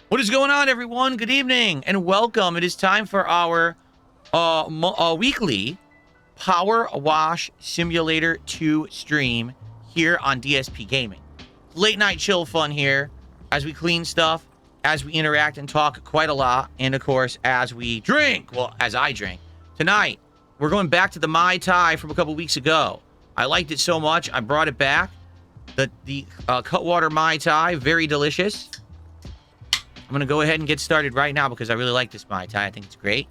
What is going on, everyone? Good evening and welcome. It is time for our weekly Powerwash Simulator 2 stream here on DSP Gaming. Late night chill fun here as we clean stuff, as we interact and talk quite a lot, and of course, as we drink. Well, as I drink. Tonight, we're going back to the Mai Tai from a couple weeks ago. I liked it so much, I brought it back. The Cutwater Mai Tai, very delicious. I'm going to go ahead and get started right now because I really like this Mai Tai. I think it's great.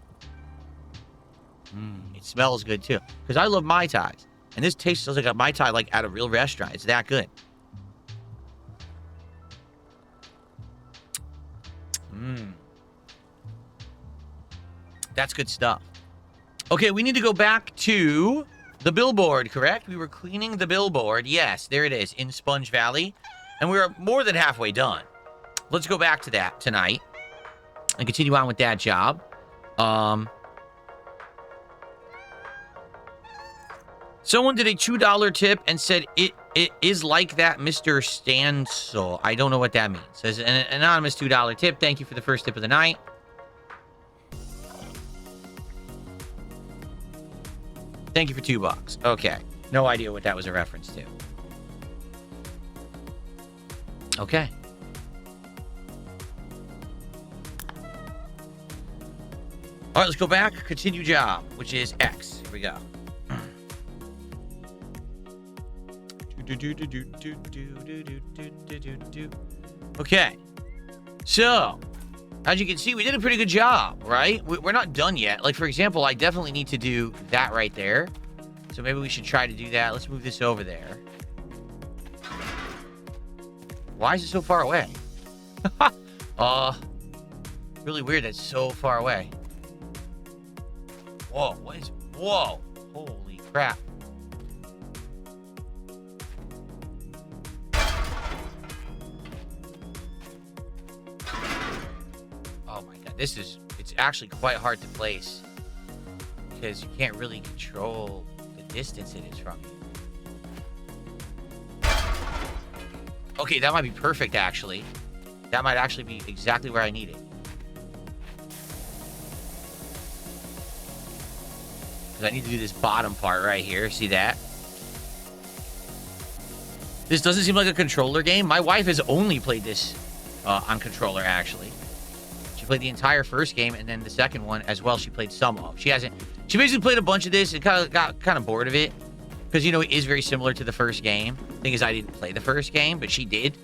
It smells good, too. Because I love Mai Tais. And this tastes like a Mai Tai like at a real restaurant. It's that good. That's good stuff. Okay, we need to go back to the Billboard, correct? We were cleaning the Billboard. Yes, there it is in Sponge Valley. And we are more than halfway done. Let's go back to that tonight and continue on with that job. Someone did a $2 tip and said it is like that, Mr. Stansel. I don't know what that means. Says an anonymous $2 tip. Thank you for the first tip of the night. Thank you for $2. Okay. No idea what that was a reference to. Okay. All right, let's go back. Continue job, which is X. Here we go. Okay. So, as you can see, we did a pretty good job, right? We're not done yet. Like, for example, I definitely need to do that right there. So maybe we should try to do that. Let's move this over there. Why is it so far away? Really weird that's so far away. Whoa, what is... Whoa. Holy crap. Oh my god, this is... It's actually quite hard to place. Because you can't really control the distance it is from you. Okay, that might be perfect, actually. That might actually be exactly where I need it. I need to do this bottom part right here. See that? This doesn't seem like a controller game. My wife has only played this on controller, actually. She played the entire first game, and then the second one as well she played some of. She basically played a bunch of this and got kind of bored of it. Because, you know, it is very similar to the first game. Thing is, I didn't play the first game, but she did.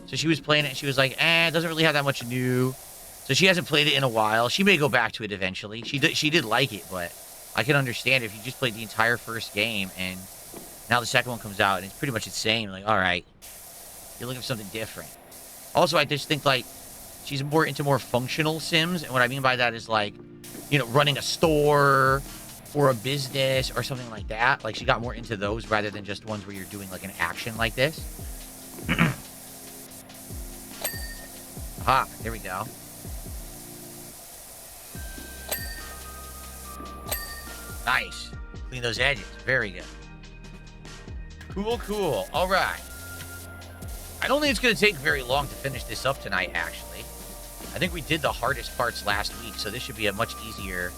So she was playing it, and she was like, it doesn't really have that much new. So she hasn't played it in a while. She may go back to it eventually. She did like it, but... I can understand if you just played the entire first game and now the second one comes out and it's pretty much the same. Like, all right, you're looking for something different. Also, I just think, like, she's more into more functional sims. And what I mean by that is, like, you know, running a store or a business or something like that. Like, she got more into those rather than just ones where you're doing, like, an action like this. Aha, there we go. Nice. Clean those edges. Very good. Cool, cool. All right. I don't think it's going to take very long to finish this up tonight, actually. I think we did the hardest parts last week, so this should be a much easier...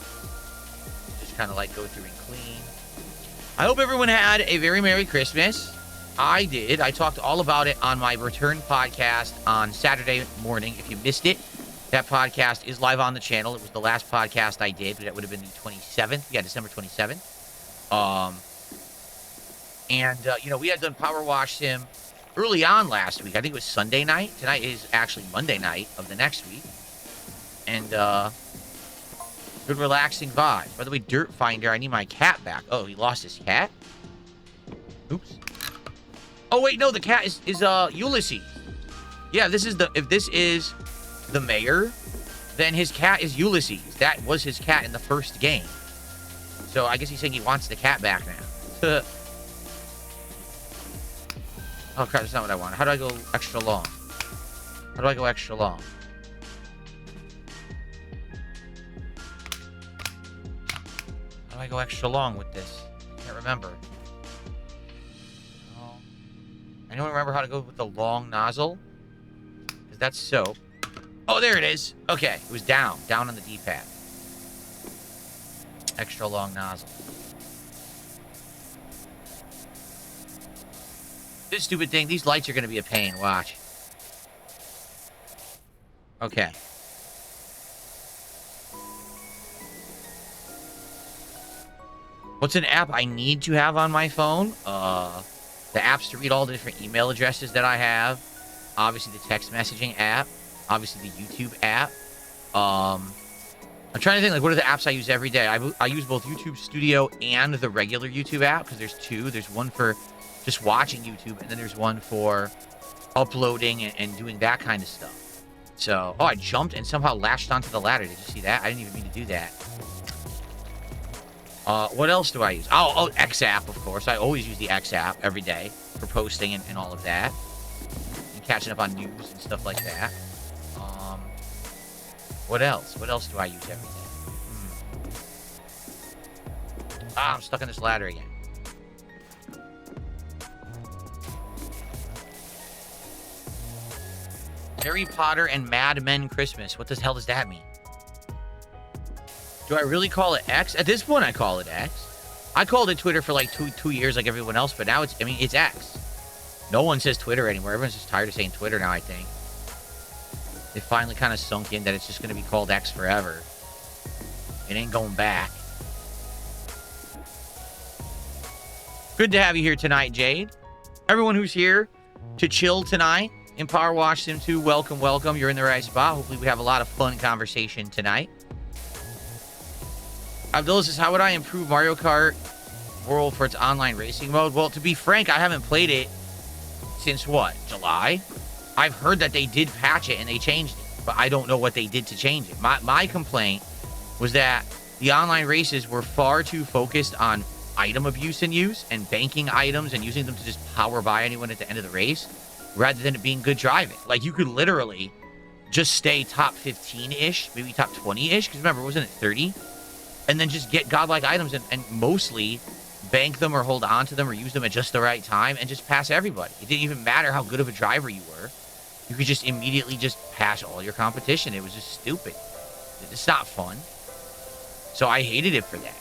Just kind of, like, go through and clean. I hope everyone had a very Merry Christmas. I did. I talked all about it on my return podcast on Saturday morning. If you missed it, that podcast is live on the channel. It was the last podcast I did, but that would have been the 27th. Yeah, December 27th. You know, we had done Powerwash Sim early on last week. I think it was Sunday night. Tonight is actually Monday night of the next week. And, good relaxing vibe. By the way, Dirt Finder, I need my cat back. Oh, he lost his cat? Oops. Oh, wait, no, the cat is Ulysses. Yeah, if this is the mayor, then his cat is Ulysses. That was his cat in the first game. So I guess he's saying he wants the cat back now. Oh crap, that's not what I want. How do I go extra long? How do I go extra long? How do I go extra long with this? I can't remember. Anyone remember how to go with the long nozzle? Because that's soap. Oh, there it is. Okay, it was down on the D-pad. Extra long nozzle. This stupid thing, these lights are going to be a pain. Watch. Okay. What's an app I need to have on my phone? The apps to read all the different email addresses that I have. Obviously, the text messaging app. Obviously, the YouTube app. I'm trying to think, like, what are the apps I use every day? I use both YouTube Studio and the regular YouTube app, because there's two. There's one for just watching YouTube, and then there's one for uploading and doing that kind of stuff. So, oh, I jumped and somehow latched onto the ladder. Did you see that? I didn't even mean to do that. What else do I use? Oh, X app, of course. I always use the X app every day for posting and all of that. And catching up on news and stuff like that. What else? What else do I use every day? Ah, I'm stuck on this ladder again. Harry Potter and Mad Men Christmas. What the hell does that mean? Do I really call it X? At this point, I call it X. I called it Twitter for like two years like everyone else, but now it's X. No one says Twitter anymore. Everyone's just tired of saying Twitter now, I think. They finally kind of sunk in that it's just going to be called X forever. It ain't going back. Good to have you here tonight, Jade. Everyone who's here to chill tonight in Powerwash Sim 2, welcome, welcome. You're in the right spot. Hopefully we have a lot of fun conversation tonight. Abdullah says, how would I improve Mario Kart World for its online racing mode? Well, to be frank, I haven't played it since what? July? I've heard that they did patch it and they changed it, but I don't know what they did to change it. My complaint was that the online races were far too focused on item abuse and use and banking items and using them to just power by anyone at the end of the race rather than it being good driving. Like, you could literally just stay top 15-ish, maybe top 20-ish, because remember, wasn't it 30? And then just get godlike items and mostly bank them or hold on to them or use them at just the right time and just pass everybody. It didn't even matter how good of a driver you were. You could just immediately just pass all your competition. It was just stupid. It's not fun. So I hated it for that.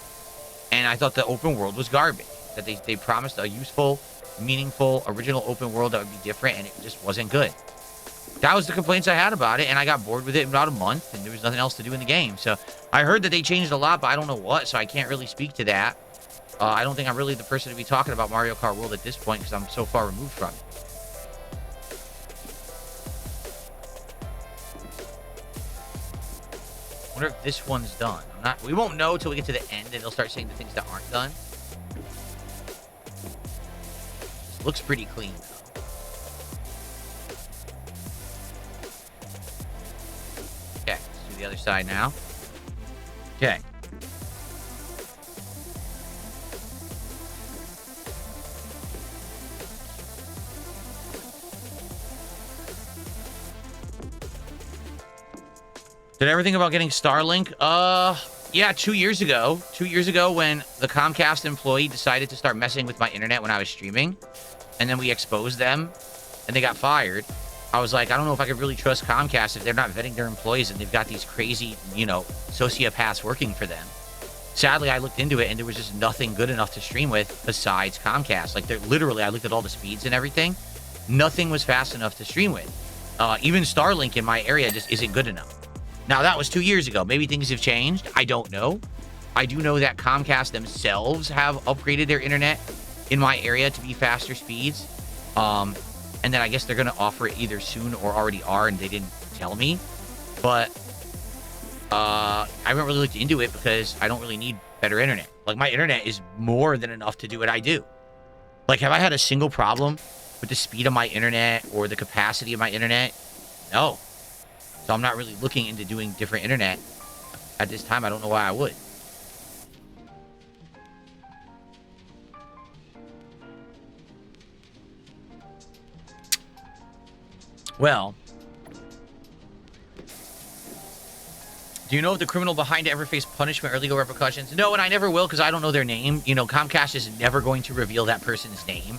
And I thought the open world was garbage. That they promised a useful, meaningful, original open world that would be different, and it just wasn't good. That was the complaints I had about it, and I got bored with it in about a month, and there was nothing else to do in the game. So I heard that they changed a lot, but I don't know what, so I can't really speak to that. I don't think I'm really the person to be talking about Mario Kart World at this point because I'm so far removed from it. I wonder if this one's done. We won't know till we get to the end, and they'll start saying the things that aren't done. This looks pretty clean, though. Okay, let's do the other side now. Okay. Did I ever think about getting Starlink? Yeah, 2 years ago. 2 years ago when the Comcast employee decided to start messing with my internet when I was streaming. And then we exposed them. And they got fired. I was like, I don't know if I could really trust Comcast if they're not vetting their employees and they've got these crazy, sociopaths working for them. Sadly, I looked into it and there was just nothing good enough to stream with besides Comcast. Like, literally, I looked at all the speeds and everything. Nothing was fast enough to stream with. Even Starlink in my area just isn't good enough. Now, that was 2 years ago. Maybe things have changed. I don't know. I do know that Comcast themselves have upgraded their internet in my area to be faster speeds. And then I guess they're going to offer it either soon or already are, and they didn't tell me. But I haven't really looked into it because I don't really need better internet. Like, my internet is more than enough to do what I do. Like, have I had a single problem with the speed of my internet or the capacity of my internet? No. So I'm not really looking into doing different internet at this time. I don't know why I would. Well, do you know if the criminal behind it ever faced punishment or legal repercussions? No, and I never will because I don't know their name. Comcast is never going to reveal that person's name,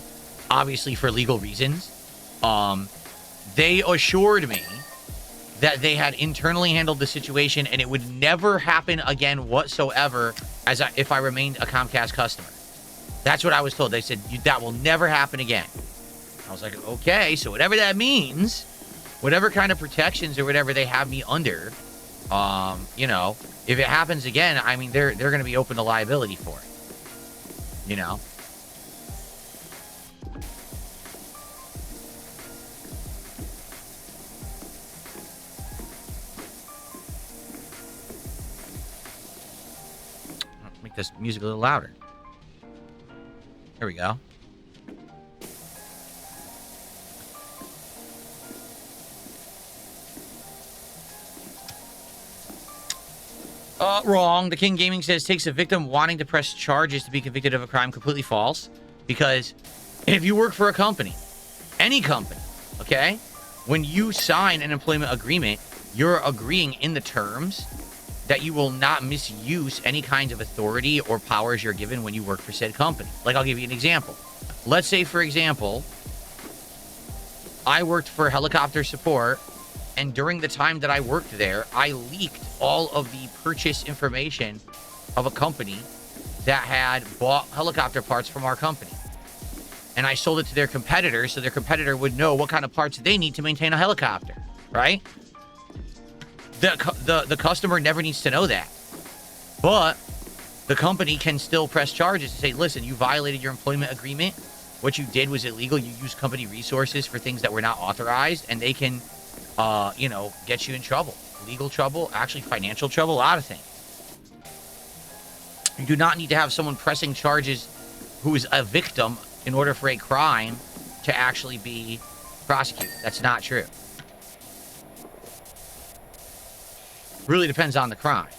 obviously for legal reasons. They assured me that they had internally handled the situation and it would never happen again whatsoever if I remained a Comcast customer. That's what I was told. They said, that will never happen again. I was like, okay, so whatever that means, whatever kind of protections or whatever they have me under, you know, if it happens again, I mean, they're going to be open to liability for it, you know? Make this music a little louder. There we go. Wrong. The King Gaming says takes a victim wanting to press charges to be convicted of a crime. Completely false. Because if you work for a company, any company, okay, when you sign an employment agreement, you're agreeing in the terms that you will not misuse any kinds of authority or powers you're given when you work for said company. Like, I'll give you an example. Let's say, for example, I worked for helicopter support, and during the time that I worked there, I leaked all of the purchase information of a company that had bought helicopter parts from our company. And I sold it to their competitor, so their competitor would know what kind of parts they need to maintain a helicopter, right? The customer never needs to know that. But the company can still press charges and say, listen, you violated your employment agreement. What you did was illegal. You used company resources for things that were not authorized, and they can, you know, get you in trouble. Legal trouble, actually financial trouble, a lot of things. You do not need to have someone pressing charges who is a victim in order for a crime to actually be prosecuted. That's not true. Really depends on the crime.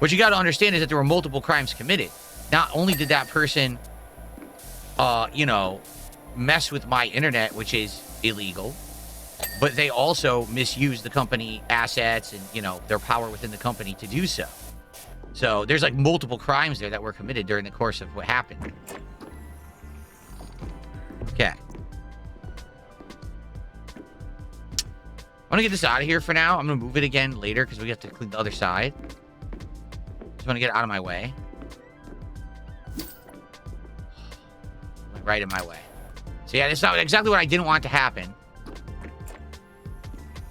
What you got to understand is that there were multiple crimes committed. Not only did that person, you know, mess with my internet, which is illegal, but they also misused the company assets and, you know, their power within the company to do so. So there's like multiple crimes there that were committed during the course of what happened. Okay. I want to get this out of here for now. I'm going to move it again later because we have to clean the other side. Just want to get it out of my way. Right in my way. So yeah, that's not exactly what I didn't want to happen.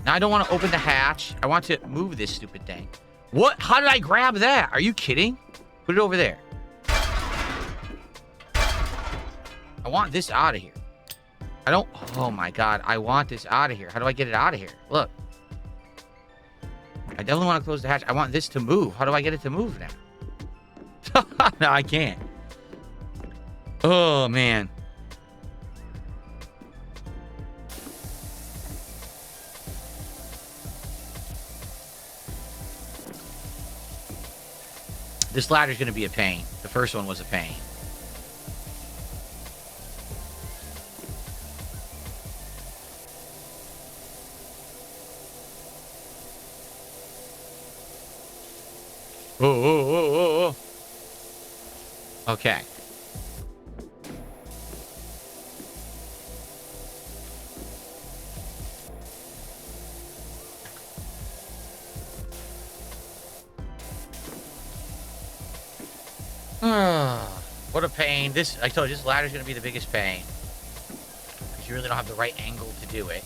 Now I don't want to open the hatch. I want to move this stupid thing. What? How did I grab that? Are you kidding? Put it over there. I want this out of here. I don't... Oh, my God. I want this out of here. How do I get it out of here? Look. I definitely want to close the hatch. I want this to move. How do I get it to move now? No, I can't. Oh, man. This ladder's going to be a pain. The first one was a pain. Oh. Okay. What a pain. This, I told you, this ladder's going to be the biggest pain. Because you really don't have the right angle to do it.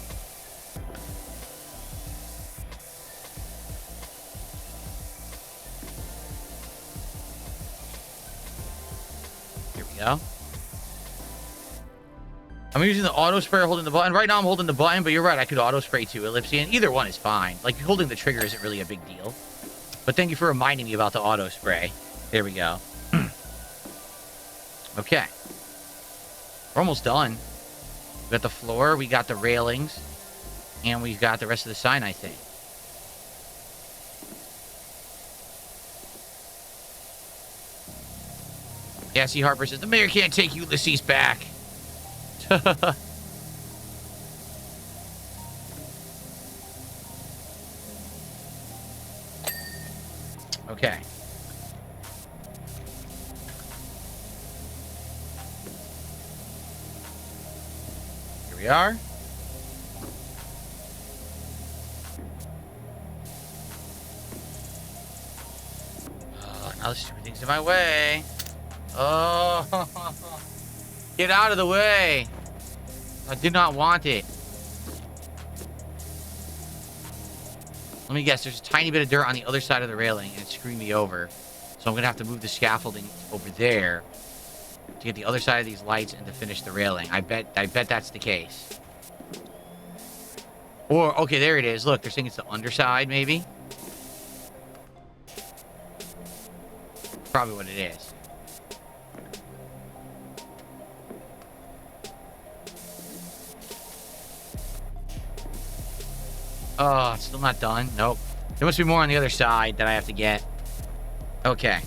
Here we go. I'm using the auto spray or holding the button. Right now I'm holding the button, but you're right. I could auto spray too, Ellipsian. Either one is fine. Like, holding the trigger isn't really a big deal. But thank you for reminding me about the auto spray. There we go. Okay. We're almost done. We got the floor, we got the railings, and we've got the rest of the sign, I think. Yeah, see, Harper says, the mayor can't take Ulysses back. Okay. Here we are. Now there's 2 things in my way. Oh, get out of the way. I did not want it. Let me guess, there's a tiny bit of dirt on the other side of the railing and it's screwing me over. So I'm going to have to move the scaffolding over there to get the other side of these lights and to finish the railing. I bet that's the case. Or, okay, there it is. Look, they're saying it's the underside, maybe. Probably what it is. Oh, it's still not done. Nope. There must be more on the other side that I have to get. Okay.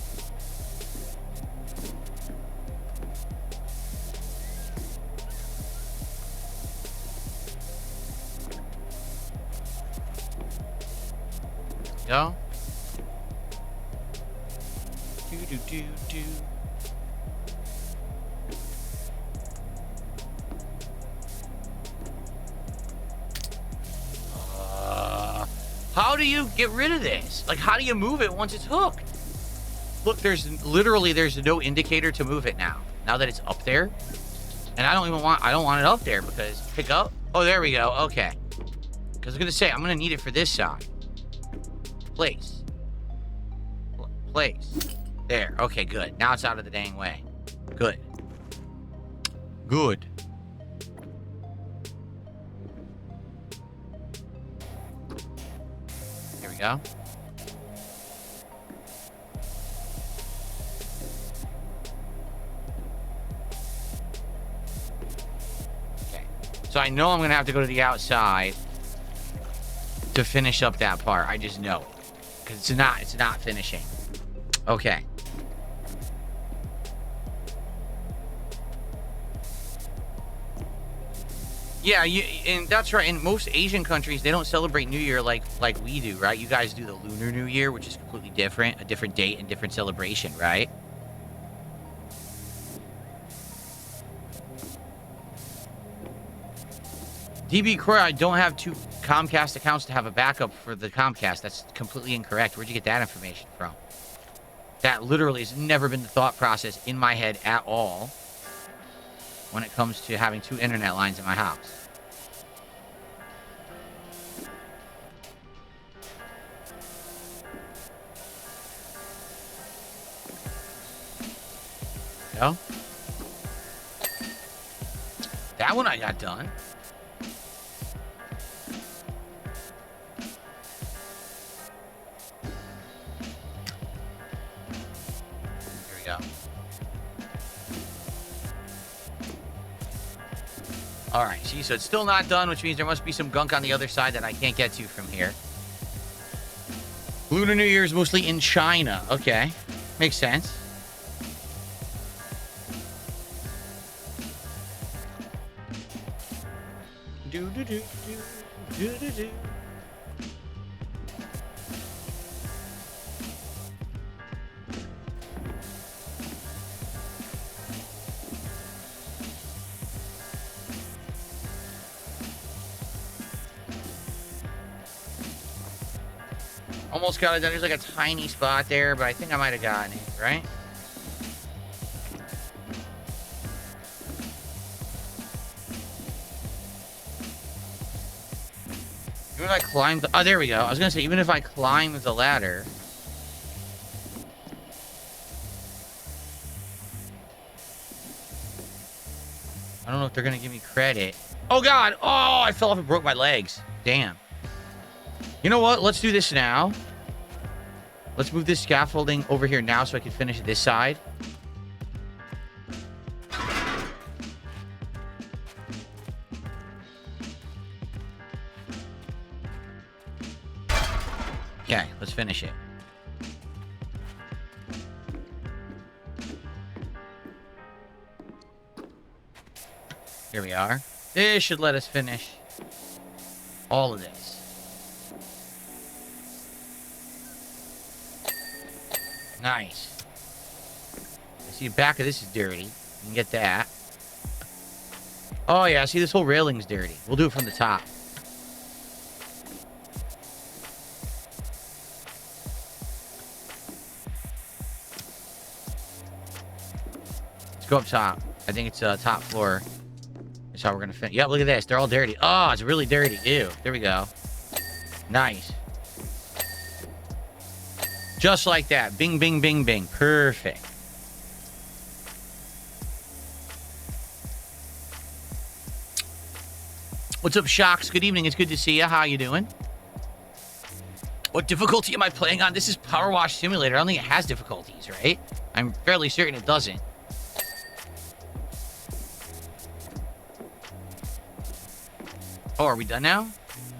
Go. Do. How do you get rid of this? Like, how do you move it once it's hooked? Look, there's no indicator to move it now. Now that it's up there. And I don't want it up there because pick up. Oh, there we go. Okay. Because I was going to say, I'm going to need it for this side. Place. There. Okay, good. Now it's out of the dang way. Good. Here we go. Okay. So I know I'm going to have to go to the outside to finish up that part. I just know. Because it's not finishing. Okay. Yeah, and that's right. In most Asian countries, they don't celebrate New Year like we do, right? You guys do the Lunar New Year, which is completely different, a different date and different celebration, right? DB Croy, I don't have 2 Comcast accounts to have a backup for the Comcast. That's completely incorrect. Where'd you get that information from? That literally has never been the thought process in my head at all when it comes to having 2 internet lines in my house. Go. That one I got done. Here we go. Alright, see, so it's still not done, which means there must be some gunk on the other side that I can't get to from here. Lunar New Year is mostly in China. Okay. Makes sense. Do. Almost got it done. There's like a tiny spot there, but I think I might have gotten it, right? Even if I climb the... Oh, there we go. I was going to say, even if I climb the ladder... I don't know if they're going to give me credit. Oh, God! Oh, I fell off and broke my legs. Damn. You know what? Let's do this now. Let's move this scaffolding over here now so I can finish this side. Okay, let's finish it. Here we are. This should let us finish all of this. Nice. I see the back of this is dirty. You can get that. Oh, yeah. See, this whole railing's dirty. We'll do it from the top. Let's go up top. I think it's top floor. That's how we're gonna finish. Yep, look at this. They're all dirty. Oh, it's really dirty. Ew. There we go. Nice. Just like that. Bing, bing, bing, bing. Perfect. What's up, Shocks? Good evening. It's good to see you. How you doing? What difficulty am I playing on? This is Powerwash Simulator. I don't think it has difficulties, right? I'm fairly certain it doesn't. Oh, are we done now?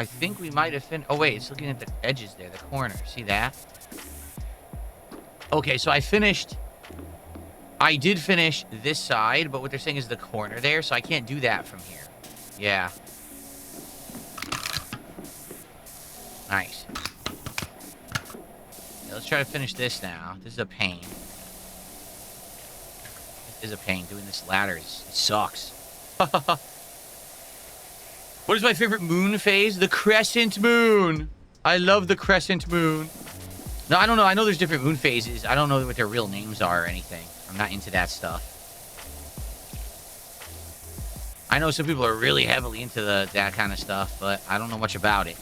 I think we might have finished. Oh, wait. It's looking at the edges there, the corner. See that? Okay, so I did finish this side, but what they're saying is the corner there, so I can't do that from here. Yeah. Nice. Yeah, let's try to finish this now. This is a pain. This is a pain. Doing this ladder, it sucks. What is my favorite moon phase? The crescent moon. I love the crescent moon. No, I don't know. I know there's different moon phases. I don't know what their real names are or anything. I'm not into that stuff. I know some people are really heavily into that kind of stuff, but I don't know much about it.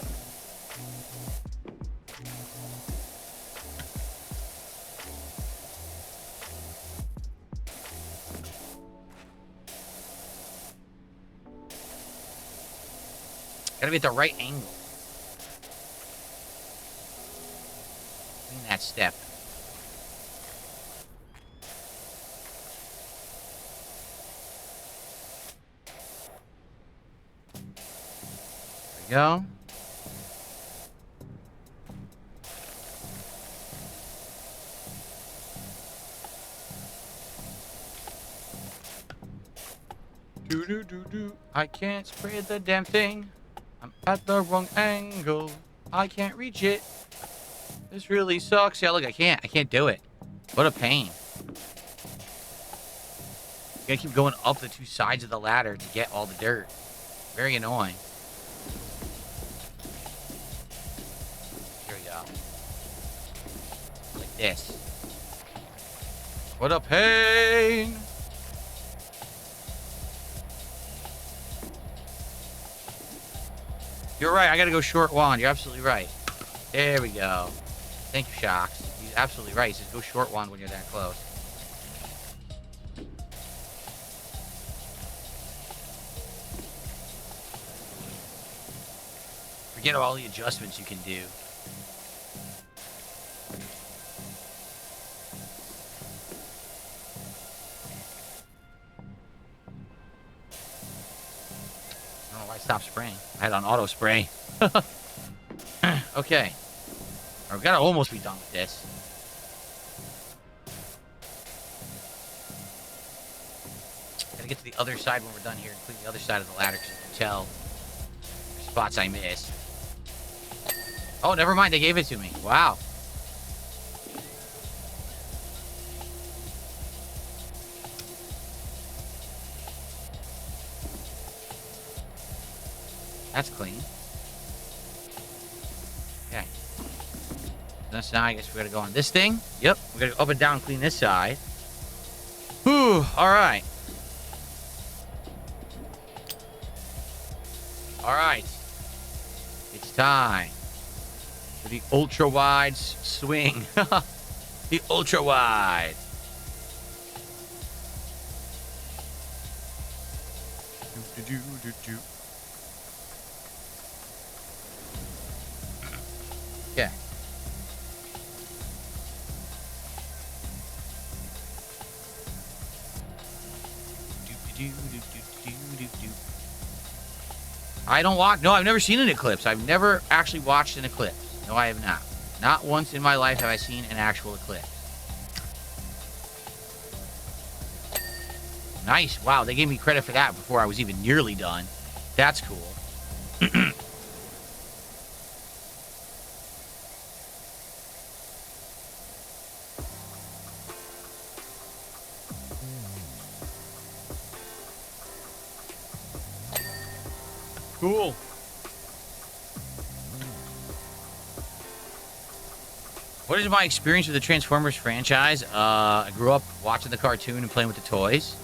Gotta be at the right angle. In that step. There we go. Do do do do. I can't spray the damn thing. I'm at the wrong angle. I can't reach it. This really sucks. Yeah, look, I can't do it. What a pain. You gotta keep going up the two sides of the ladder to get all the dirt. Very annoying. Here we go. Like this. What a pain. You're right. I gotta go short wand. You're absolutely right. There we go. Thank you, Shocks. He's absolutely right. He says go short wand when you're that close. Forget all the adjustments you can do. I don't know why I stopped spraying. I had on auto spray. Okay. We gotta almost be done with this. Gotta get to the other side when we're done here and clean the other side of the ladder because you can tell spots I missed. Oh, never mind. They gave it to me. Wow. That's clean. Okay. So now I guess we gotta go on this thing. Yep. We gotta go up and down and clean this side. Whew. Alright. Alright. It's time for the ultra wide swing. The ultra wide. Yeah. I don't watch. No, I've never seen an eclipse. I've never actually watched an eclipse. No, I have not. Not once in my life have I seen an actual eclipse. Nice. Wow, they gave me credit for that before I was even nearly done. That's cool. Cool. What is my experience with the Transformers franchise? I grew up watching the cartoon and playing with the toys.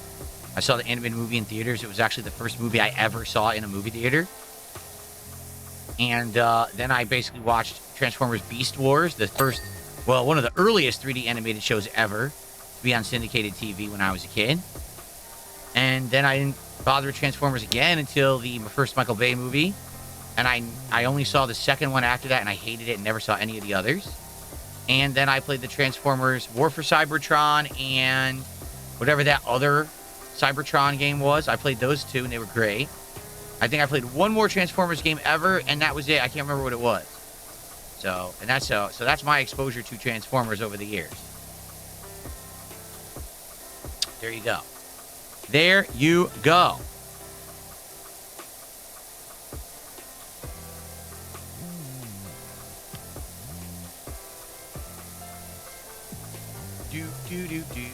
I saw the animated movie in theaters. It was actually the first movie I ever saw in a movie theater. And then I basically watched Transformers Beast Wars, the first, well, one of the earliest 3D animated shows ever to be on syndicated TV when I was a kid. And then I didn't bother with Transformers again until the first Michael Bay movie. And I only saw the second one after that, and I hated it and never saw any of the others. And then I played the Transformers War for Cybertron and whatever that other Cybertron game was. I played those two, and they were great. I think I played one more Transformers game ever, and that was it. I can't remember what it was. So that's my exposure to Transformers over the years. There you go. There you go. Do, do, do, do.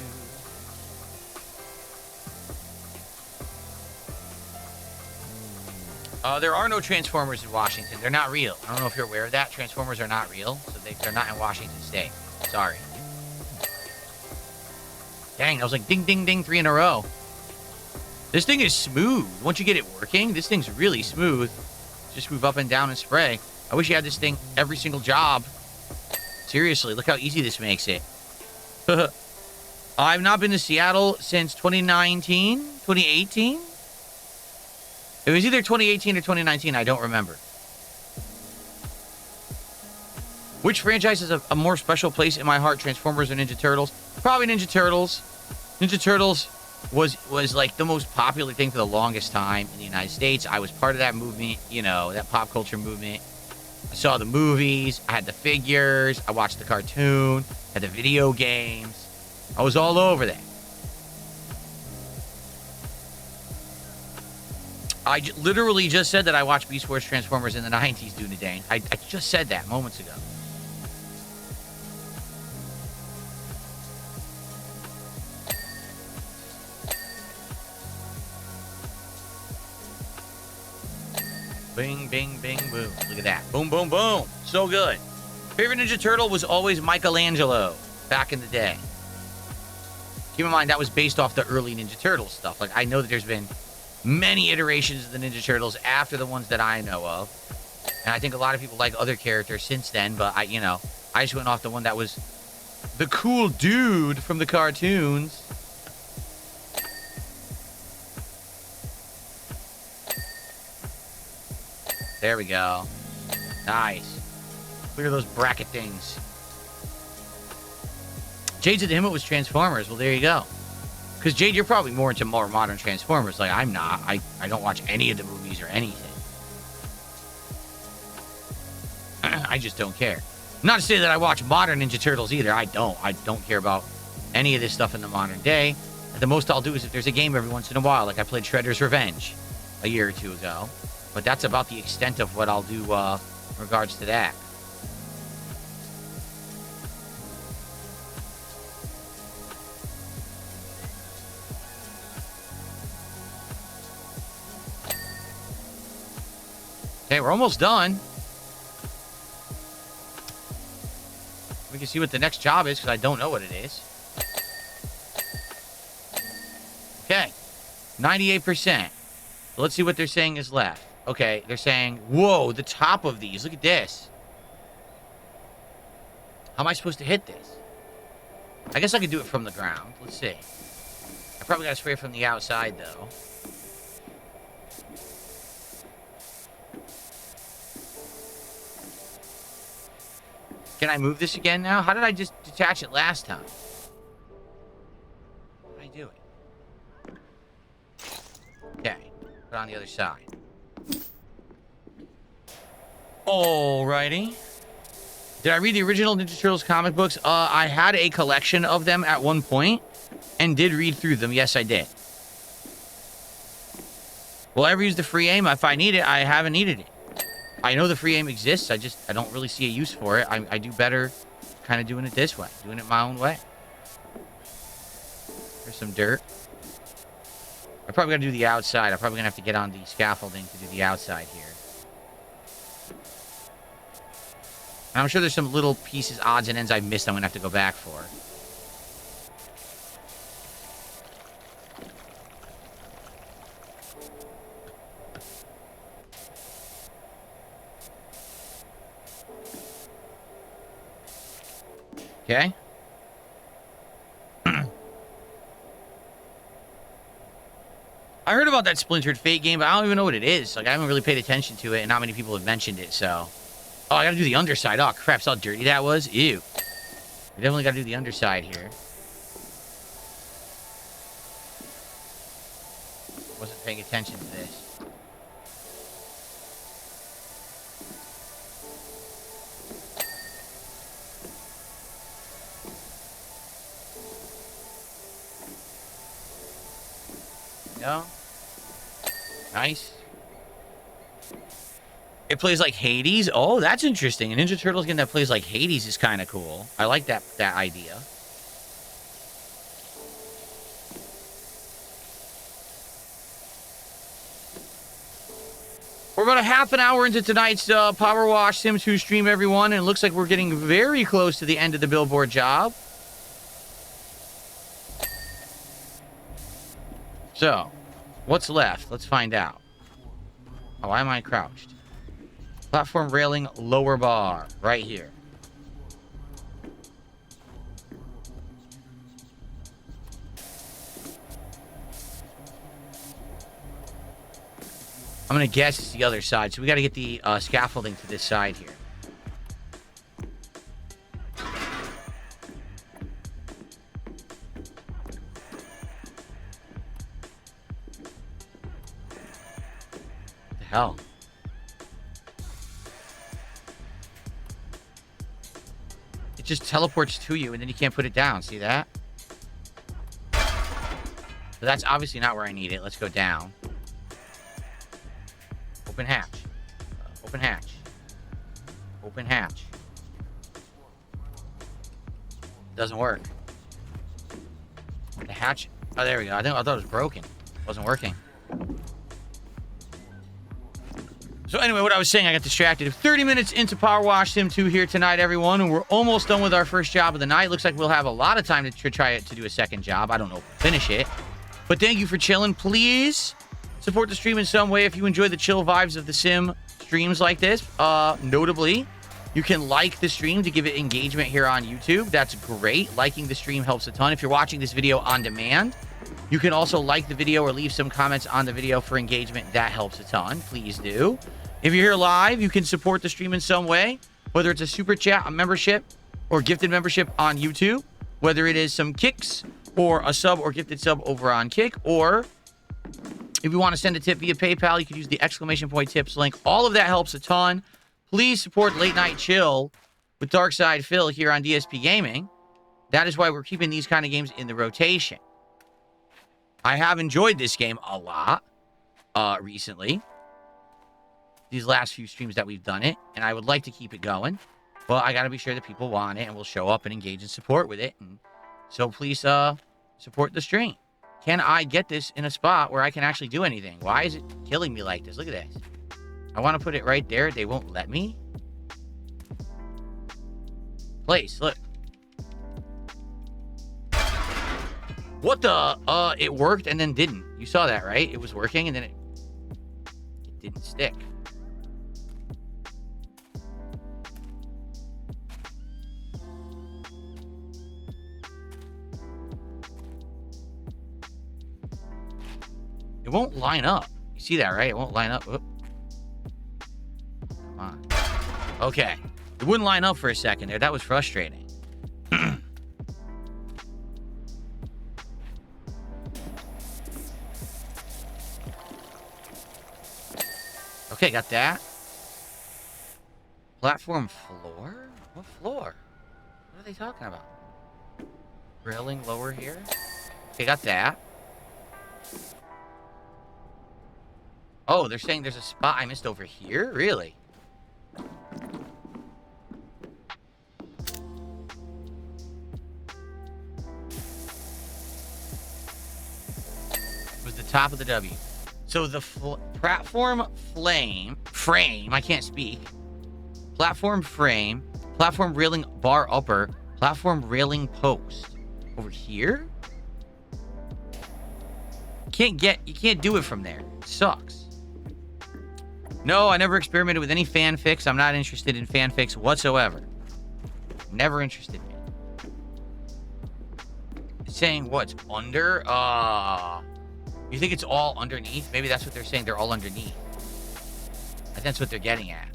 There are no Transformers in Washington. They're not real. I don't know if you're aware of that. Transformers are not real, so they're not in Washington State. Sorry. Dang, I was like ding, ding, ding, 3 in a row. This thing is smooth. Once you get it working, this thing's really smooth. Just move up and down and spray. I wish you had this thing every single job. Seriously, look how easy this makes it. I've not been to Seattle since 2019, 2018. It was either 2018 or 2019. I don't remember. Which franchise has a more special place in my heart, Transformers or Ninja Turtles? Probably Ninja Turtles. Ninja Turtles was like the most popular thing for the longest time in the United States. I was part of that movement, you know, that pop culture movement. I saw the movies. I had the figures. I watched the cartoon. Had the video games. I was all over that. I literally just said that I watched Beast Wars Transformers in the 90s, Duna Dane. I just said that moments ago. Bing, bing, bing, boom. Look at that. Boom, boom, boom. So good. Favorite Ninja Turtle was always Michelangelo back in the day. Keep in mind, that was based off the early Ninja Turtle stuff. Like, I know that there's been many iterations of the Ninja Turtles after the ones that I know of. And I think a lot of people like other characters since then, but I just went off the one that was the cool dude from the cartoons. There we go. Nice. Look at those bracket things. Jade said to him it was Transformers. Well, there you go. Because, Jade, you're probably more into more modern Transformers. Like, I'm not. I don't watch any of the movies or anything. I just don't care. Not to say that I watch modern Ninja Turtles either. I don't. I don't care about any of this stuff in the modern day. At the most I'll do is if there's a game every once in a while. Like I played Shredder's Revenge a year or two ago. But that's about the extent of what I'll do in regards to that. Okay, we're almost done. We can see what the next job is because I don't know what it is. Okay, 98%. Let's see what they're saying is left. Okay, they're saying, whoa, the top of these. Look at this. How am I supposed to hit this? I guess I could do it from the ground. Let's see. I probably got to spray it from the outside, though. Can I move this again now? How did I just detach it last time? How did I do it? Okay. Put it on the other side. Alrighty. Did I read the original Ninja Turtles comic books? I had a collection of them at one point and did read through them. Yes, I did. Will I ever use the free aim? If I need it, I haven't needed it. I know the free aim exists. I don't really see a use for it. I do better kind of doing it this way. Doing it my own way. There's some dirt. I probably got to do the outside. I'm probably going to have to get on the scaffolding to do the outside here. And I'm sure there's some little pieces, odds, and ends I've missed I'm going to have to go back for. Okay. I heard about that Splintered Fate game, but I don't even know what it is. Like, I haven't really paid attention to it, and not many people have mentioned it, so... Oh, I gotta do the underside. Oh, crap, see how dirty that was? Ew. I definitely gotta do the underside here. Wasn't paying attention to this. No. Nice. It plays like Hades. Oh, that's interesting. A Ninja Turtles game that plays like Hades is kind of cool. I like that idea. We're about a half an hour into tonight's Powerwash Sim 2 stream, everyone, and it looks like we're getting very close to the end of the Billboard job. So, what's left? Let's find out. Oh, why am I crouched? Platform railing, lower bar, right here. I'm going to guess it's the other side, so we got to get the scaffolding to this side here. What the hell? It just teleports to you, and then you can't put it down. See that? So that's obviously not where I need it. Let's go down. Open hatch. Open hatch. Open hatch. Doesn't work. The hatch... Oh, there we go. I thought it was broken. It wasn't working. So anyway, what I was saying, I got distracted. 30 minutes into Powerwash Sim 2 here tonight, everyone, and we're almost done with our first job of the night. Looks like we'll have a lot of time to try to do a second job. I don't know if we'll finish it. But thank you for chilling. Please support the stream in some way if you enjoy the chill vibes of the Sim streams like this. Notably, you can like the stream to give it engagement here on YouTube. That's great. Liking the stream helps a ton. If you're watching this video on demand, you can also like the video or leave some comments on the video for engagement. That helps a ton. Please do. If you're here live, you can support the stream in some way, whether it's a super chat, a membership, or gifted membership on YouTube, whether it is some kicks or a sub or gifted sub over on Kick, or if you want to send a tip via PayPal, you can use the ! tips link. All of that helps a ton. Please support Late Night Chill with Darkside Phil here on DSP Gaming. That is why we're keeping these kind of games in the rotation. I have enjoyed this game a lot recently. These last few streams that we've done it, and I would like to keep it going. But I got to be sure that people want it and will show up and engage and support with it. And so please support the stream. Can I get this in a spot where I can actually do anything? Why is it killing me like this? Look at this. I want to put it right there. They won't let me. Place, look. What the? It worked and then didn't. You saw that, right? It was working and then it didn't stick. It won't line up. You see that, right? It won't line up. Oop. Come on. Okay. It wouldn't line up for a second there. That was frustrating. Okay, got that. Platform floor? What floor? What are they talking about? Railing lower here? Okay, got that. Oh, they're saying there's a spot I missed over here? Really? It was the top of the W. So the platform frame, I can't speak. Platform frame Platform railing bar upper. Platform railing post. Over here? You can't do it from there. It sucks. No, I never experimented with any fanfics. I'm not interested in fanfics whatsoever. Never interested in it. It's saying what's under? You think it's all underneath? Maybe that's what they're saying. They're all underneath. I think that's what they're getting at.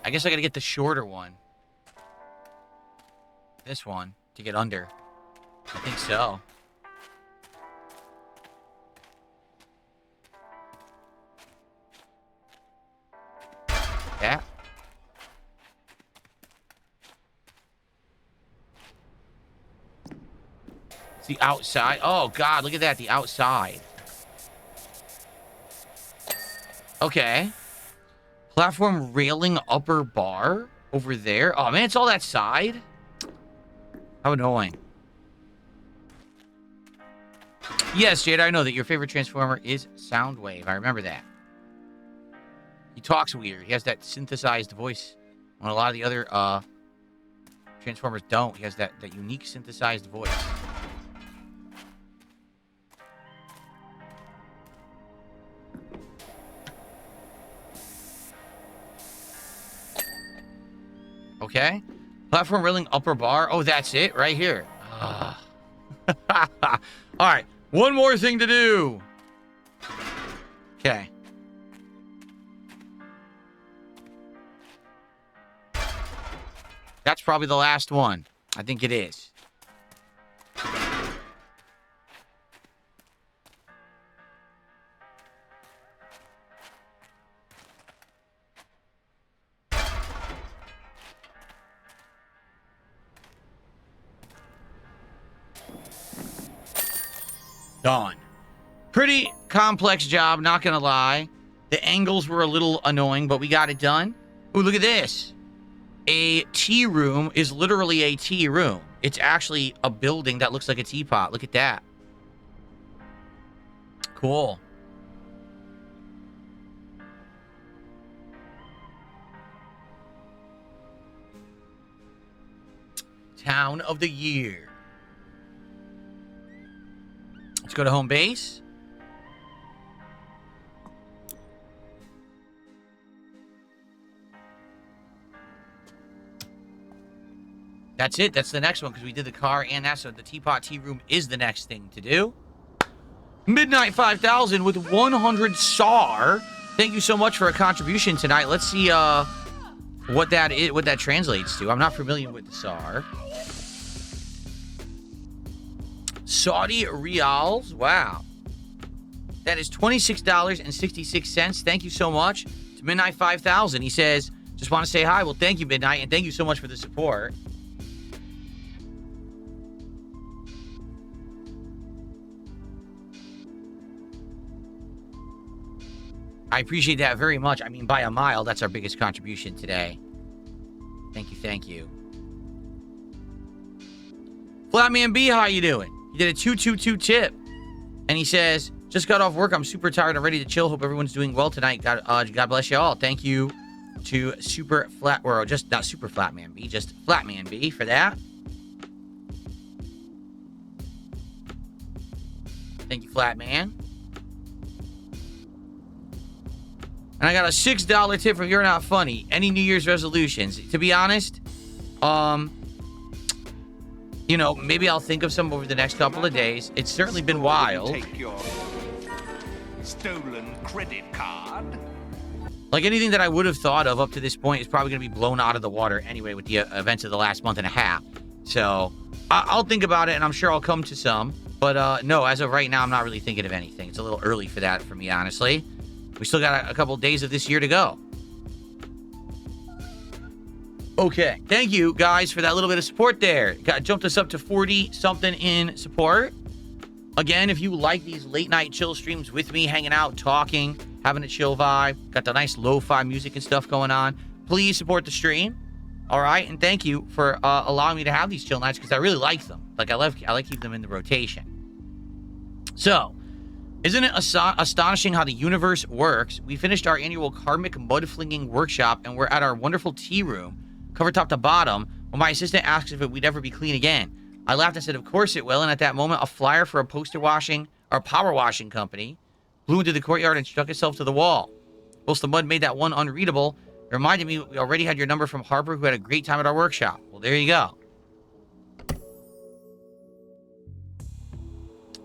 I guess I gotta get the shorter one. This one to get under. I think so. Yeah. It's the outside. Oh, God, look at that. The outside. Okay. Platform railing upper bar over there. Oh, man, it's all that side. How annoying. Yes, Jade, I know that your favorite Transformer is Soundwave. I remember that. He talks weird. He has that synthesized voice. When a lot of the other Transformers don't. He has that unique synthesized voice. Okay. Platform railing upper bar. Oh, that's it right here. All right. One more thing to do. Okay. That's probably the last one. I think it is. Done. Pretty complex job, not gonna lie. The angles were a little annoying, but we got it done. Ooh, look at this. A tea room is literally a tea room. It's actually a building that looks like a teapot. Look at that. Cool. Town of the Year. Let's go to home base. That's it. That's the next one because we did the car and that. So the teapot tea room is the next thing to do. Midnight 5000 with 100 SAR. Thank you so much for a contribution tonight. Let's see what that is, what that translates to. I'm not familiar with the SAR. Saudi Riyals. Wow. That is $26.66. Thank you so much to Midnight 5000. He says, just want to say hi. Well, thank you, Midnight, and thank you so much for the support. I appreciate that very much. I mean, by a mile, that's our biggest contribution today. Thank you, thank you. Flatman B, how you doing? He did a 222 tip. And he says, just got off work. I'm super tired and ready to chill. Hope everyone's doing well tonight. God bless you all. Thank you to Super Flat, or just not Super Flatman B, just Flatman B for that. Thank you, Flatman. And I got a $6 tip from You're Not Funny. Any New Year's resolutions? To be honest, you know, maybe I'll think of some over the next couple of days. It's certainly been wild. Take your stolen credit card. Like anything that I would have thought of up to this point is probably going to be blown out of the water anyway with the events of the last month and a half. So I'll think about it, and I'm sure I'll come to some. But no, as of right now, I'm not really thinking of anything. It's a little early for that for me, honestly. We still got a couple of days of this year to go. Okay. Thank you, guys, for that little bit of support there. Jumped us up to 40-something in support. Again, if you like these late-night chill streams with me, hanging out, talking, having a chill vibe, got the nice lo-fi music and stuff going on, please support the stream. All right? And thank you for allowing me to have these chill nights because I really like them. Like, I like keeping them in the rotation. So, isn't it astonishing how the universe works? We finished our annual karmic mud flinging workshop and we're at our wonderful tea room, cover top to bottom, when my assistant asks if we'd ever be clean again. I laughed and said, of course it will, and at that moment, a flyer for a power washing company blew into the courtyard and struck itself to the wall. Whilst the mud made that one unreadable, it reminded me we already had your number from Harper, who had a great time at our workshop. Well, there you go.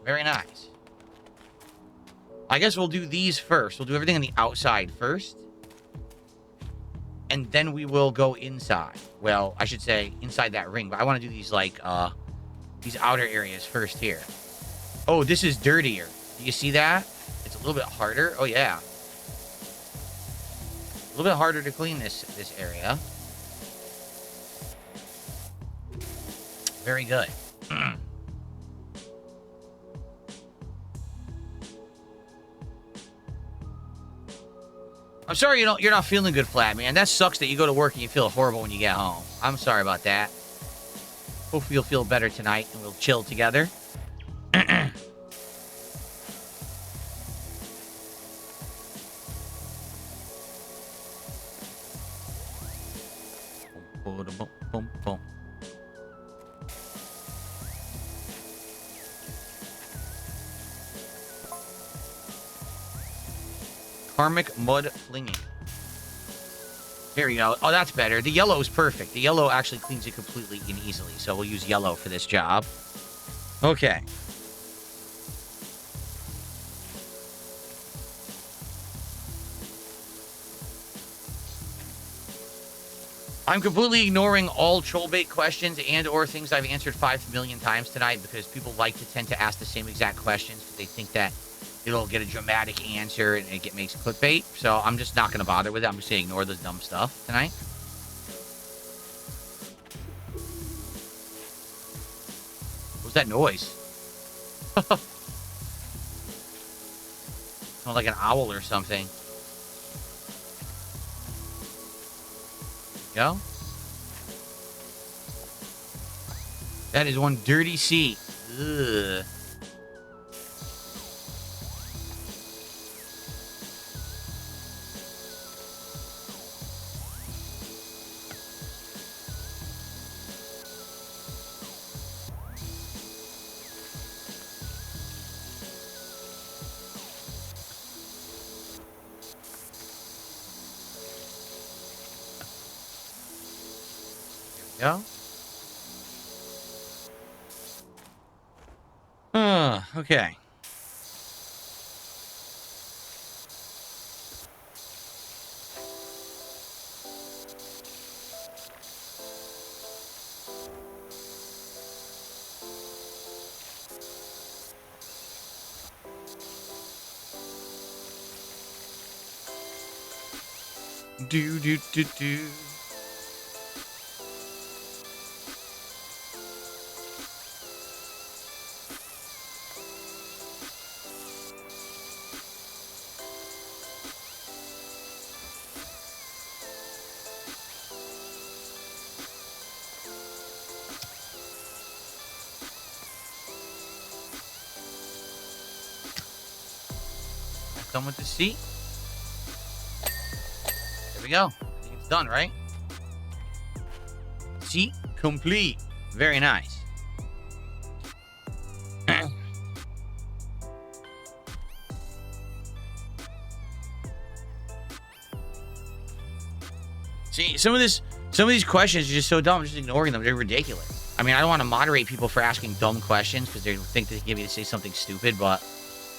Very nice. I guess we'll do these first. We'll do everything on the outside first. And then we will go inside. Well, I should say inside that ring. But I want to do these, like, these outer areas first here. Oh, this is dirtier. Do you see that? It's a little bit harder. Oh, yeah. A little bit harder to clean this area. Very good. I'm sorry you're not feeling good, Flat Man. That sucks that you go to work and you feel horrible when you get home. I'm sorry about that. Hopefully you'll feel better tonight and we'll chill together. Karmic mud flinging. Here we go. Oh, that's better. The yellow is perfect. The yellow actually cleans it completely and easily. So we'll use yellow for this job. Okay. I'm completely ignoring all trollbait questions and or things I've answered 5 million times tonight because people like to tend to ask the same exact questions because they think that it'll get a dramatic answer and it makes clickbait. So I'm just not going to bother with it. I'm just going to ignore the dumb stuff tonight. What was that noise? Sounds like an owl or something. Go. That is one dirty seat. Ugh. Go. Okay. Do. Done with the seat. There we go. I think it's done, right? Seat complete. Very nice. See, some of these questions are just so dumb. I'm just ignoring them. They're ridiculous. I mean, I don't want to moderate people for asking dumb questions because they think they can get me to say something stupid, but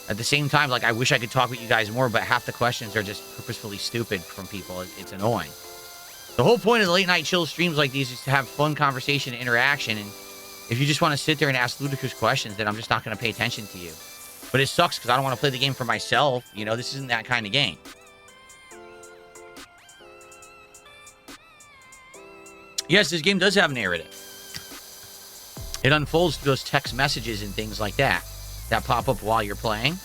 at the same time, like, I wish I could talk with you guys more, but half the questions are just purposefully stupid from people. It's annoying. The whole point of the late night chill streams like these is to have fun conversation and interaction, and if you just want to sit there and ask ludicrous questions, then I'm just not going to pay attention to you. But it sucks because I don't want to play the game for myself. You know, this isn't that kind of game. Yes, this game does have narrative. It unfolds through those text messages and things like that pop up while you're playing.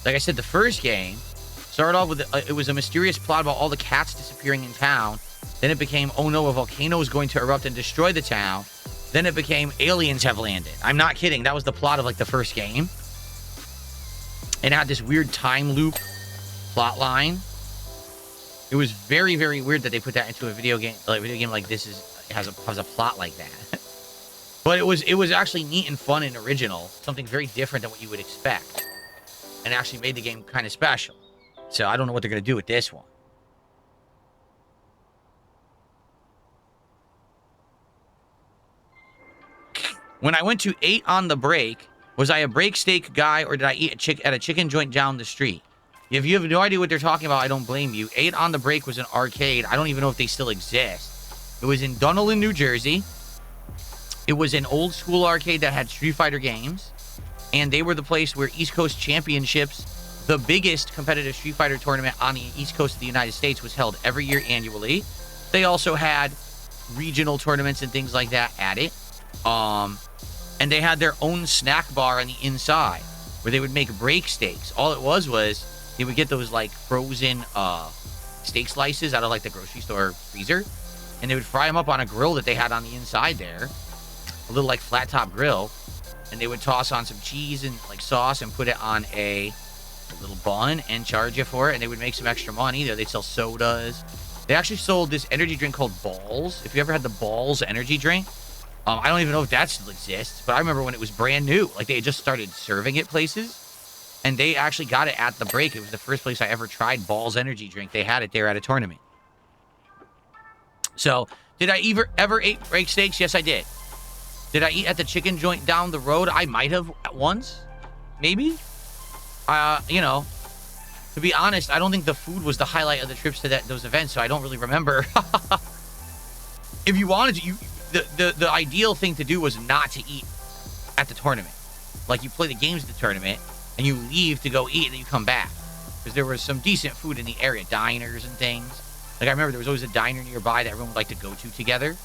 Like I said, the first game started off with it was a mysterious plot about all the cats disappearing in town. Then it became, oh no, a volcano is going to erupt and destroy the town. Then it became aliens have landed. I'm not kidding. That was the plot of like the first game. And it had this weird time loop plot line. It was very, very weird that they put that into a video game. Like video game like this has a plot like that. But it was actually neat and fun and original. Something very different than what you would expect. And actually made the game kind of special. So I don't know what they're going to do with this one. When I went to 8 on the break, was I a break steak guy or did I eat at a chicken joint down the street? If you have no idea what they're talking about, I don't blame you. 8 on the break was an arcade. I don't even know if they still exist. It was in Dunellen, New Jersey. It was an old school arcade that had Street Fighter games. And they were the place where East Coast Championships, the biggest competitive Street Fighter tournament on the East Coast of the United States, was held every year annually. They also had regional tournaments and things like that at it. And they had their own snack bar on the inside where they would make break steaks. All it was they would get those like frozen steak slices out of like the grocery store freezer, and they would fry them up on a grill that they had on the inside there, a little like flat top grill, and they would toss on some cheese and like sauce and put it on a little bun and charge you for it, and they would make some extra money. They'd sell sodas. They actually sold this energy drink called Balls. If you ever had the Balls energy drink, I don't even know if that still exists, but I remember when it was brand new. Like, they had just started serving it places, and they actually got it at the break. It was the first place I ever tried Balls energy drink. They had it there at a tournament. So, did I ever eat break steaks? Yes, I did. Did I eat at the chicken joint down the road? I might have once. Maybe. You know, to be honest, I don't think the food was the highlight of the trips to those events, so I don't really remember. If you wanted to, the ideal thing to do was not to eat at the tournament. Like, you play the games at the tournament, and you leave to go eat, and then you come back. Because there was some decent food in the area, diners and things. Like, I remember there was always a diner nearby that everyone would like to go to together.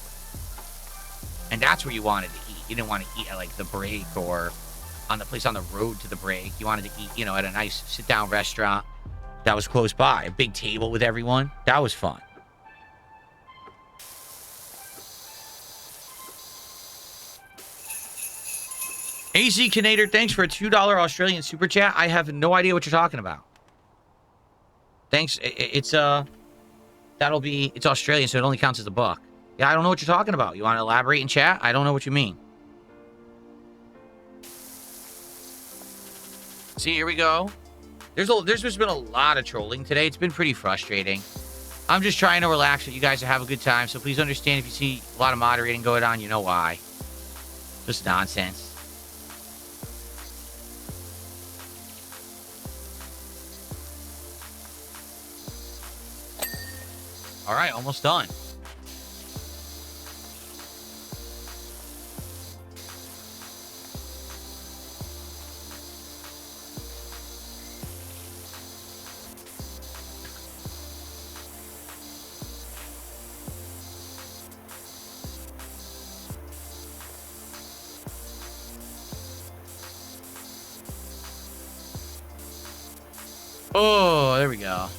And that's where you wanted to eat. You didn't want to eat at, like, the break or on the place on the road to the break. You wanted to eat, you know, at a nice sit-down restaurant that was close by. A big table with everyone. That was fun. AC Canator, thanks for a $2 Australian super chat. I have no idea what you're talking about. Thanks. It's Australian, so it only counts as $1. Yeah, I don't know what you're talking about. You want to elaborate in chat? I don't know what you mean. See, here we go. There's just been a lot of trolling today. It's been pretty frustrating. I'm just trying to relax so you guys have a good time. So please understand if you see a lot of moderating going on, you know why. Just nonsense. All right, almost done. Oh, there we go.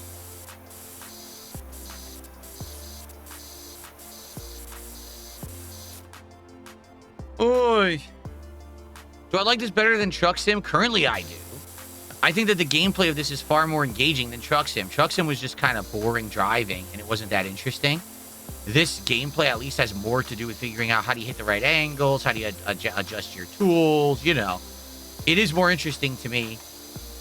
Oy. Do I like this better than Truck Sim? Currently, I do. I think that the gameplay of this is far more engaging than Truck Sim. Truck Sim was just kind of boring driving, and it wasn't that interesting. This gameplay at least has more to do with figuring out how do you hit the right angles, how do you adjust your tools, you know. It is more interesting to me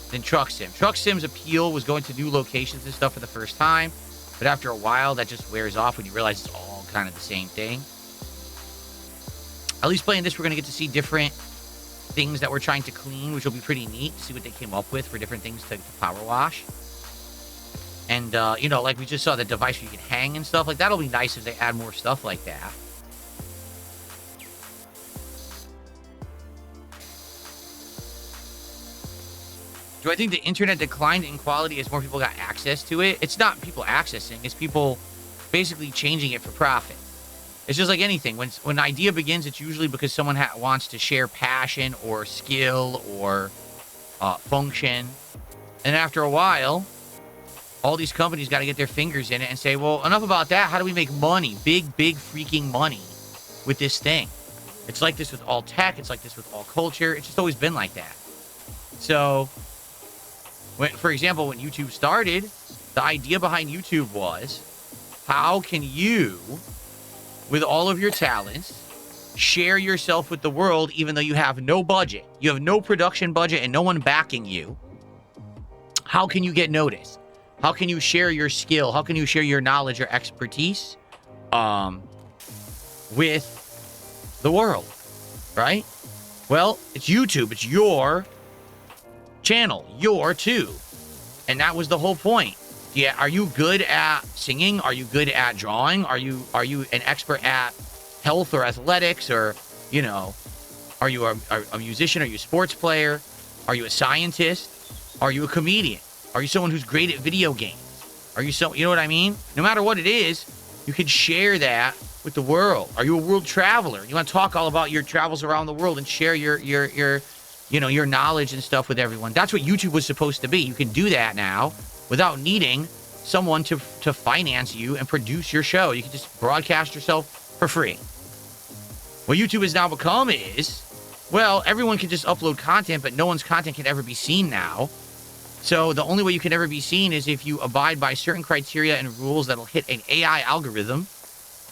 than Truck Sim. Truck Sim's appeal was going to new locations and stuff for the first time, but after a while, that just wears off when you realize it's all kind of the same thing. At least playing this, we're going to get to see different things that we're trying to clean, which will be pretty neat to see what they came up with for different things to power wash. And, you know, like we just saw the device where you can hang and stuff. Like, that'll be nice if they add more stuff like that. Do I think the internet declined in quality as more people got access to it? It's not people accessing. It's people basically changing it for profit. It's just like anything. When an idea begins, it's usually because someone wants to share passion or skill or function. And after a while, all these companies got to get their fingers in it and say, well, enough about that. How do we make money? Big freaking money with this thing? It's like this with all tech. It's like this with all culture. It's just always been like that. So, for example, when YouTube started, the idea behind YouTube was, how can you, with all of your talents, share yourself with the world even though you have no budget? You have no production budget and no one backing you. How can you get noticed? How can you share your skill? How can you share your knowledge or expertise with the world, right? Well, it's YouTube. It's your channel, your too. And that was the whole point. Yeah, are you good at singing? Are you good at drawing? Are you an expert at health or athletics, or, you know, are you a musician? Are you a sports player? Are you a scientist? Are you a comedian? Are you someone who's great at video games? Are you you know what I mean? No matter what it is, you can share that with the world. Are you a world traveler? You want to talk all about your travels around the world and share your you know, your knowledge and stuff with everyone. That's what YouTube was supposed to be. You can do that now without needing someone to finance you and produce your show. You can just broadcast yourself for free. What YouTube has now become is, well, everyone can just upload content, but no one's content can ever be seen now. So the only way you can ever be seen is if you abide by certain criteria and rules that'll hit an AI algorithm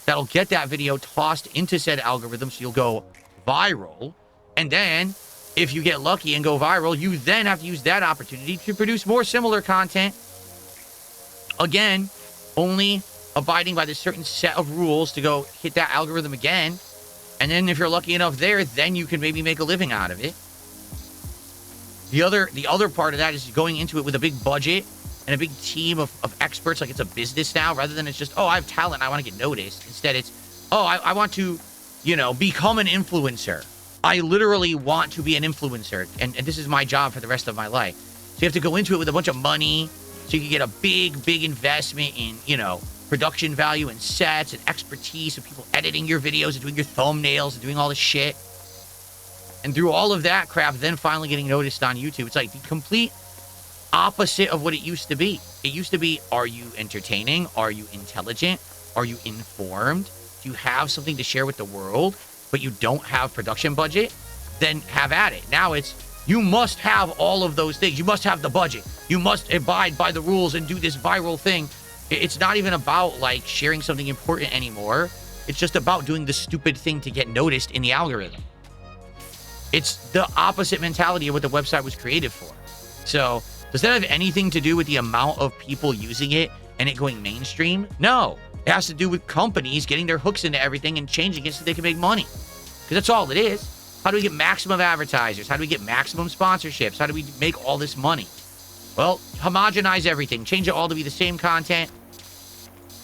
that'll get that video tossed into said algorithm, so you'll go viral. And then if you get lucky and go viral, you then have to use that opportunity to produce more similar content. Again, only abiding by this certain set of rules to go hit that algorithm again. And then if you're lucky enough there, then you can maybe make a living out of it. The other part of that is going into it with a big budget and a big team of experts, like it's a business now, rather than it's just, oh, I have talent, I want to get noticed. Instead, it's, oh, I want to, you know, become an influencer. I literally want to be an influencer, and this is my job for the rest of my life. So you have to go into it with a bunch of money, so you can get a big investment in, you know, production value and sets and expertise of people editing your videos and doing your thumbnails and doing all this shit. And through all of that crap, then finally getting noticed on YouTube. It's like the complete opposite of what it used to be. It used to be, are you entertaining? Are you intelligent? Are you informed? Do you have something to share with the world, but you don't have production budget? Then have at it. Now it's, you must have all of those things. You must have the budget. You must abide by the rules and do this viral thing. It's not even about like sharing something important anymore. It's just about doing the stupid thing to get noticed in the algorithm. It's the opposite mentality of what the website was created for. So does that have anything to do with the amount of people using it and it going mainstream? No. It has to do with companies getting their hooks into everything and changing it so they can make money. Because that's all it is. How do we get maximum advertisers? How do we get maximum sponsorships? How do we make all this money? Well, homogenize everything. Change it all to be the same content.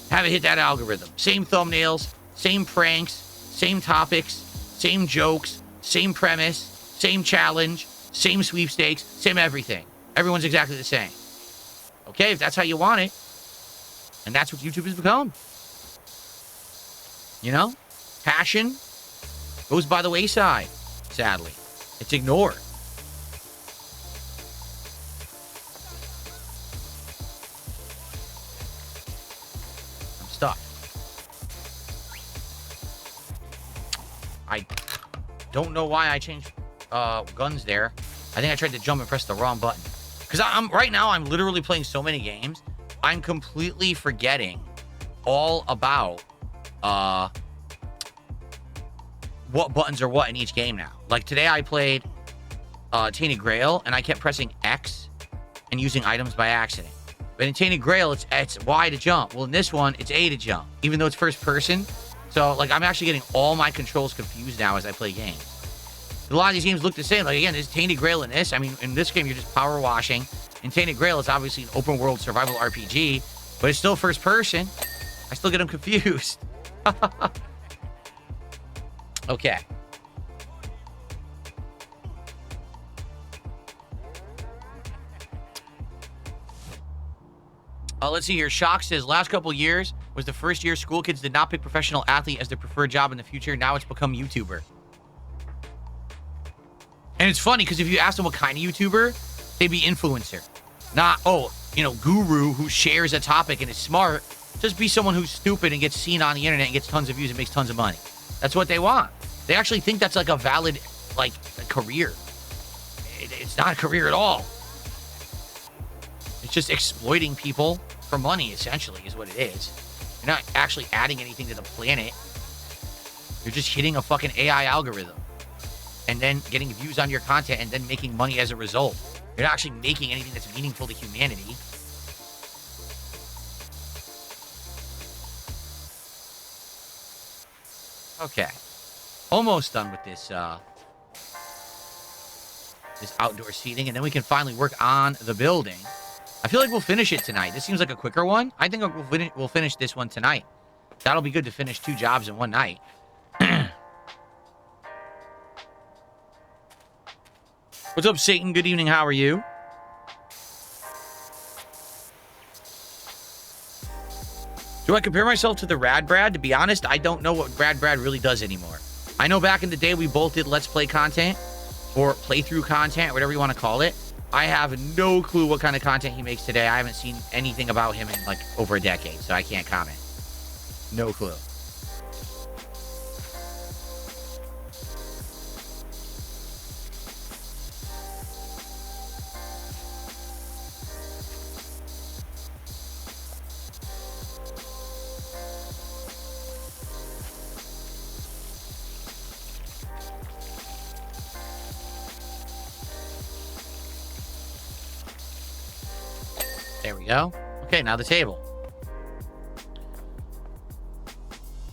Have it hit that algorithm. Same thumbnails, same pranks, same topics, same jokes, same premise, same challenge, same sweepstakes, same everything. Everyone's exactly the same. Okay, if that's how you want it. And that's what YouTube has become. You know? Passion goes by the wayside, sadly. It's ignored. I'm stuck. I don't know why I changed guns there. I think I tried to jump and press the wrong button. Because right now I'm literally playing so many games, I'm completely forgetting all about what buttons are what in each game now. Like today I played Tainted Grail, and I kept pressing X and using items by accident. But in Tainted Grail, it's Y to jump. Well, in this one, it's A to jump, even though it's first person. So, like, I'm actually getting all my controls confused now as I play games. A lot of these games look the same. Like, again, there's Tainted Grail in this. I mean, in this game, you're just power washing. In Tainted Grail, it's obviously an open world survival RPG, but it's still first person. I still get them confused. Okay. Let's see here. Shock says, last couple years was the first year school kids did not pick professional athlete as their preferred job in the future. Now it's become YouTuber. And it's funny because if you ask them what kind of YouTuber, they'd be influencer. Not, oh, you know, guru who shares a topic and is smart. Just be someone who's stupid and gets seen on the internet and gets tons of views and makes tons of money. That's what they want. They actually think that's like a valid, like, a career. It's not a career at all. It's just exploiting people for money, essentially, is what it is. You're not actually adding anything to the planet. You're just hitting a fucking AI algorithm and then getting views on your content and then making money as a result. You're not actually making anything that's meaningful to humanity. Okay. Almost done with this, this outdoor seating, and then we can finally work on the building. I feel like we'll finish it tonight. This seems like a quicker one. I think we'll finish this one tonight. That'll be good to finish 2 jobs in one night. What's up, Satan? Good evening. How are you? Do I compare myself to the Rad Brad? To be honest, I don't know what Rad Brad really does anymore. I know back in the day we both did Let's Play content or playthrough content, whatever you want to call it. I have no clue what kind of content he makes today. I haven't seen anything about him in like over a decade, so I can't comment. No clue. There we go. Okay, now the table.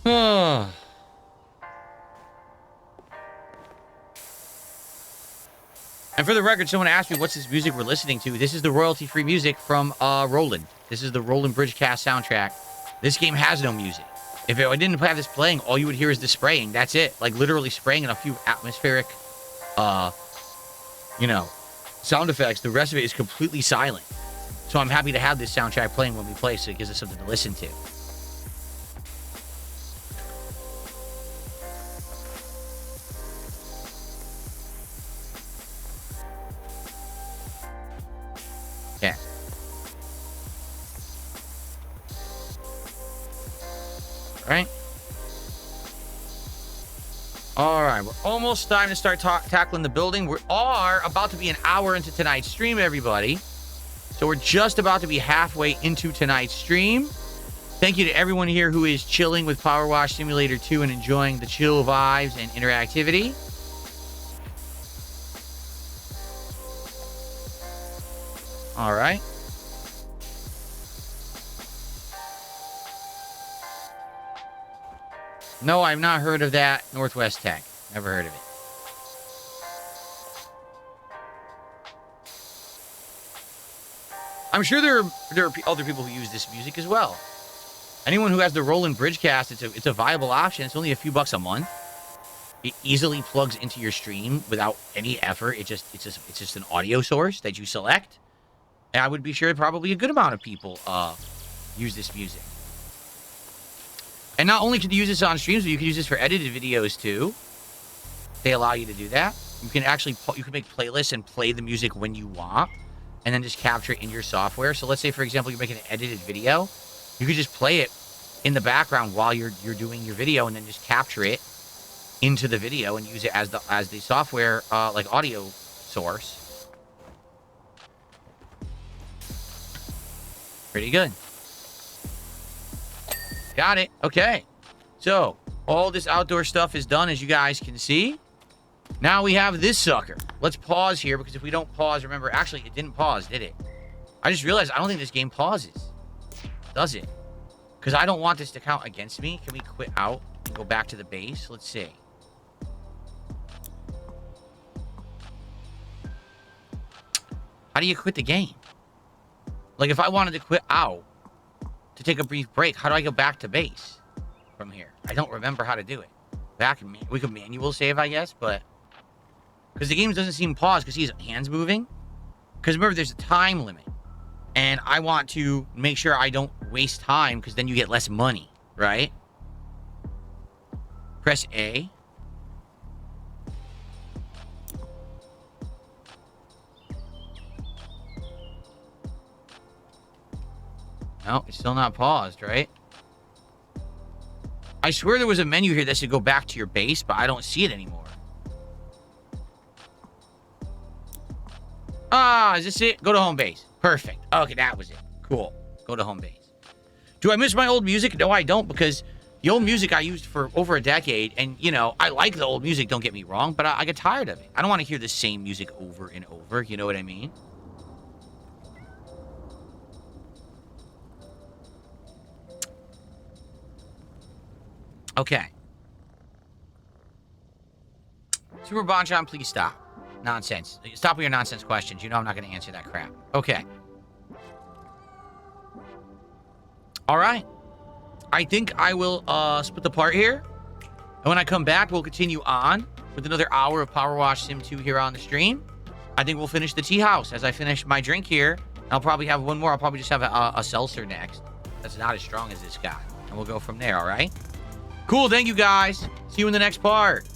And for the record, someone asked me what's this music we're listening to. This is the royalty-free music from Roland. This is the Roland Bridgecast soundtrack. This game has no music. If I didn't have this playing, all you would hear is the spraying. That's it. Like literally spraying and a few atmospheric, you know, sound effects. The rest of it is completely silent. So I'm happy to have this soundtrack playing when we play, so it gives us something to listen to. Yeah. All right, we're almost time to start tackling the building. We are about to be an hour into tonight's stream, everybody. So we're just about to be halfway into tonight's stream. Thank you to everyone here who is chilling with Powerwash Simulator 2 and enjoying the chill vibes and interactivity. All right. No, I've not heard of that. Northwest Tech. Never heard of it. I'm sure there are other people who use this music as well. Anyone who has the Roland Bridgecast, it's a viable option. It's only a few bucks a month. It easily plugs into your stream without any effort. It's just an audio source that you select. And I would be sure probably a good amount of people use this music. And not only can you use this on streams, but you can use this for edited videos too. They allow you to do that. You can actually make playlists and play the music when you want, and then just capture it in your software. So let's say, for example, you're making an edited video. You could just play it in the background while you're doing your video, and then just capture it into the video and use it as the software like audio source. Pretty good. Got it. Okay. So all this outdoor stuff is done, as you guys can see. Now we have this sucker. Let's pause here, because if we don't pause, remember, actually, it didn't pause, did it? I just realized I don't think this game pauses. Does it? Because I don't want this to count against me. Can we quit out and go back to the base? Let's see. How do you quit the game? Like, if I wanted to quit out to take a brief break, how do I go back to base from here? I don't remember how to do it. We could manual save, I guess, but... Because the game doesn't seem paused because he has hands moving. Because remember, there's a time limit. And I want to make sure I don't waste time, because then you get less money, right? Press A. No, it's still not paused, right? I swear there was a menu here that said go back to your base, but I don't see it anymore. Ah, is this it? Go to home base. Perfect. Okay, that was it. Cool. Go to home base. Do I miss my old music? No, I don't, because the old music I used for over a decade, and, you know, I like the old music, don't get me wrong, but I get tired of it. I don't want to hear the same music over and over, you know what I mean? Okay. Super Bonchon, please stop. Nonsense. Stop with your nonsense questions. You know I'm not going to answer that crap. Okay. All right. I think I will split the part here. And when I come back, we'll continue on with another hour of Powerwash Sim 2 here on the stream. I think we'll finish the tea house as I finish my drink here. I'll probably have one more. I'll probably just have a seltzer next. That's not as strong as this guy. And we'll go from there, all right? Cool. Thank you, guys. See you in the next part.